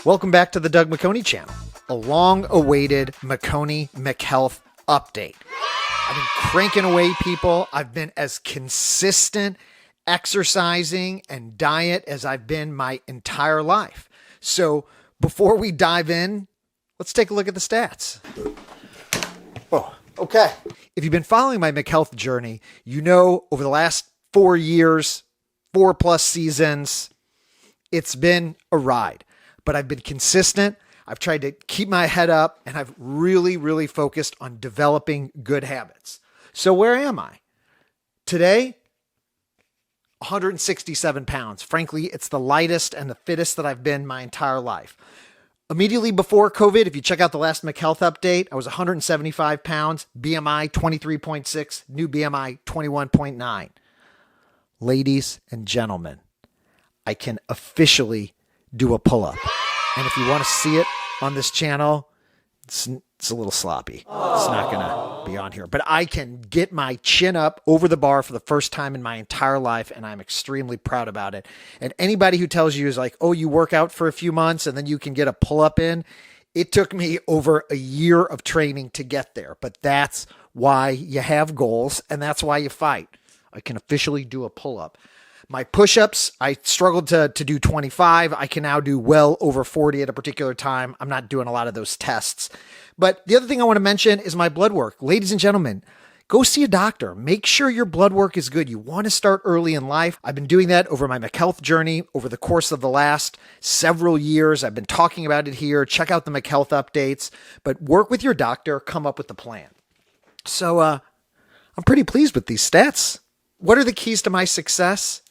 Welcome back to the Doug McHoney channel, a long-awaited McHealth update. I've been cranking away, people. I've been as consistent exercising and diet as I've been my entire life. So before we dive in, let's take a look at the stats. Oh, okay. If you've been following my McHealth journey, you know over the last 4 years, 4+ seasons, it's been a ride. But I've been consistent. I've tried to keep my head up, and I've really focused on developing good habits. So where am I? Today, 167 pounds. Frankly, it's the lightest and the fittest that I've been my entire life. Immediately before COVID, if you check out the last McHealth update, I was 175 pounds, BMI 23.6, new BMI 21.9. Ladies and gentlemen, I can officially do a pull-up. And if you want to see it on this channel, it's a little sloppy. It's not going to be on here. But I can get my chin up over the bar for the first time in my entire life, and I'm extremely proud about it. And anybody who tells you is like, oh, you work out for a few months and then you can get a pull-up in, it took me over a year of training to get there. But that's why you have goals, and that's why you fight. I can officially do a pull-up. My push-ups, I struggled to do 25. I can now do well over 40 at a particular time. I'm not doing a lot of those tests. But the other thing I want to mention is my blood work. Ladies and gentlemen, go see a doctor. Make sure your blood work is good. You want to start early in life. I've been doing that over my McHealth journey over the course of the last several years. I've been talking about it here. Check out the McHealth updates. But work with your doctor. Come up with the plan. So I'm pretty pleased with these stats. What are the keys to my success?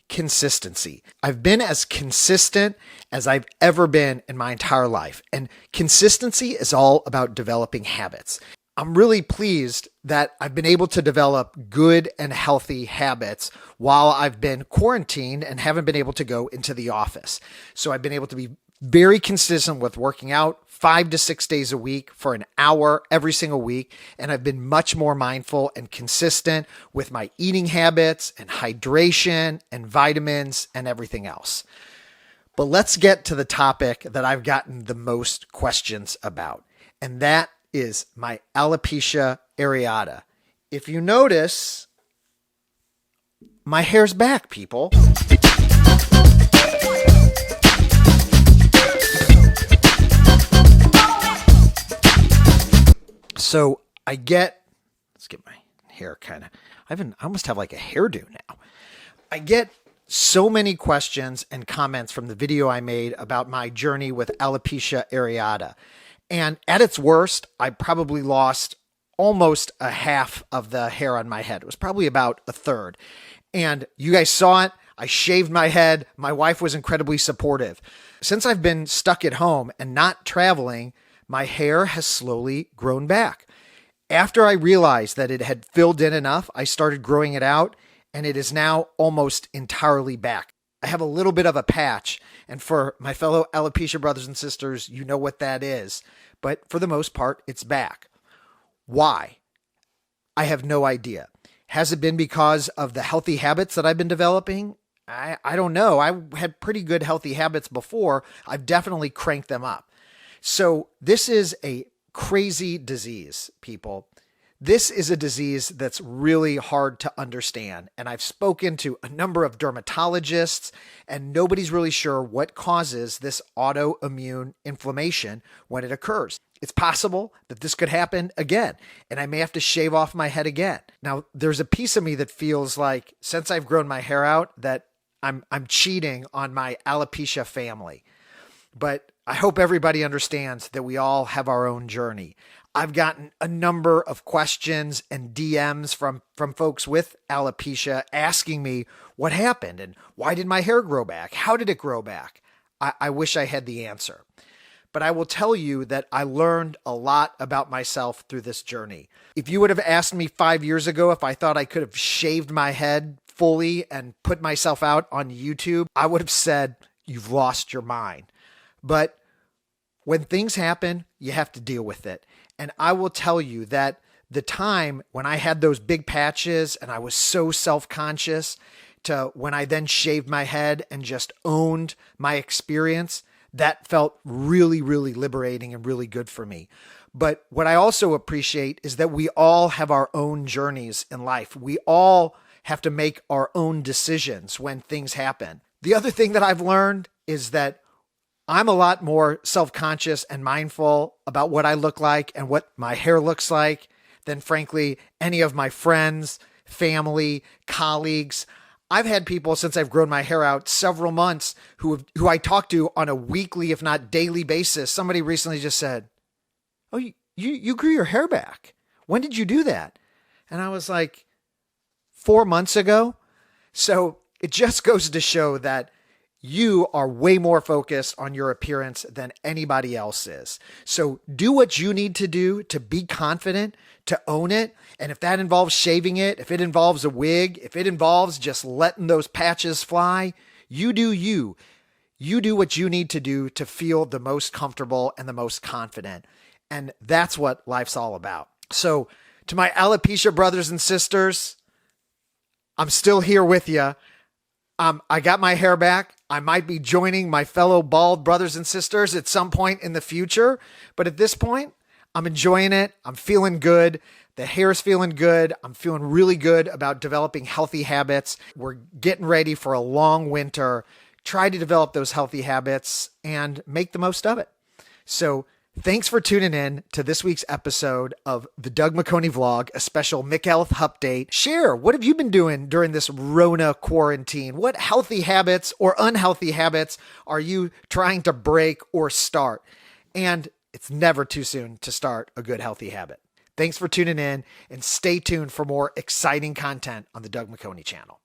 Consistency. I've been as consistent as I've ever been in my entire life. And consistency is all about developing habits. I'm really pleased that I've been able to develop good and healthy habits while I've been quarantined and haven't been able to go into the office. So I've been able to be very consistent with working out 5 to 6 days a week for an hour every single week. And I've been much more mindful and consistent with my eating habits and hydration and vitamins and everything else. But let's get to the topic that I've gotten the most questions about. And that is my alopecia areata. If you notice, my hair's back, people. So let's get my hair I almost have like a hairdo now. I get so many questions and comments from the video I made about my journey with alopecia areata. And at its worst, I probably lost almost a half of the hair on my head. It was probably about a third. And you guys saw it. I shaved my head. My wife was incredibly supportive. Since I've been stuck at home and not traveling, my hair has slowly grown back. After I realized that it had filled in enough, I started growing it out, and it is now almost entirely back. I have a little bit of a patch, and for my fellow alopecia brothers and sisters, you know what that is. But for the most part, it's back. Why? I have no idea. Has it been because of the healthy habits that I've been developing? I don't know. I had pretty good healthy habits before. I've definitely cranked them up. So this is a crazy disease, people. This is a disease that's really hard to understand. And I've spoken to a number of dermatologists, and nobody's really sure what causes this autoimmune inflammation when it occurs. It's possible that this could happen again, and I may have to shave off my head again. Now, there's a piece of me that feels like since I've grown my hair out that I'm cheating on my alopecia family. But I hope everybody understands that we all have our own journey. I've gotten a number of questions and DMs from folks with alopecia asking me what happened and why did my hair grow back? How did it grow back? I wish I had the answer. But I will tell you that I learned a lot about myself through this journey. If you would have asked me 5 years ago if I thought I could have shaved my head fully and put myself out on YouTube, I would have said, you've lost your mind. But when things happen, you have to deal with it. And I will tell you that the time when I had those big patches and I was so self-conscious to when I then shaved my head and just owned my experience, that felt really, really liberating and really good for me. But what I also appreciate is that we all have our own journeys in life. We all have to make our own decisions when things happen. The other thing that I've learned is that I'm a lot more self-conscious and mindful about what I look like and what my hair looks like than, frankly, any of my friends, family, colleagues. I've had people since I've grown my hair out several months who I talk to on a weekly, if not daily basis. Somebody recently just said, "Oh, you grew your hair back. When did you do that?" And I was like, 4 months ago. So it just goes to show that you are way more focused on your appearance than anybody else is. So do what you need to do to be confident, to own it. And if that involves shaving it, if it involves a wig, if it involves just letting those patches fly, you do you. You do what you need to do to feel the most comfortable and the most confident. And that's what life's all about. So to my alopecia brothers and sisters, I'm still here with you. I got my hair back. I might be joining my fellow bald brothers and sisters at some point in the future. But at this point, I'm enjoying it. I'm feeling good. The hair's feeling good. I'm feeling really good about developing healthy habits. We're getting ready for a long winter. Try to develop those healthy habits and make the most of it. So thanks for tuning in to this week's episode of the Doug McHoney Vlog, a special McHealth update. Share, what have you been doing during this Rona quarantine? What healthy habits or unhealthy habits are you trying to break or start? And it's never too soon to start a good healthy habit. Thanks for tuning in and stay tuned for more exciting content on the Doug McHoney channel.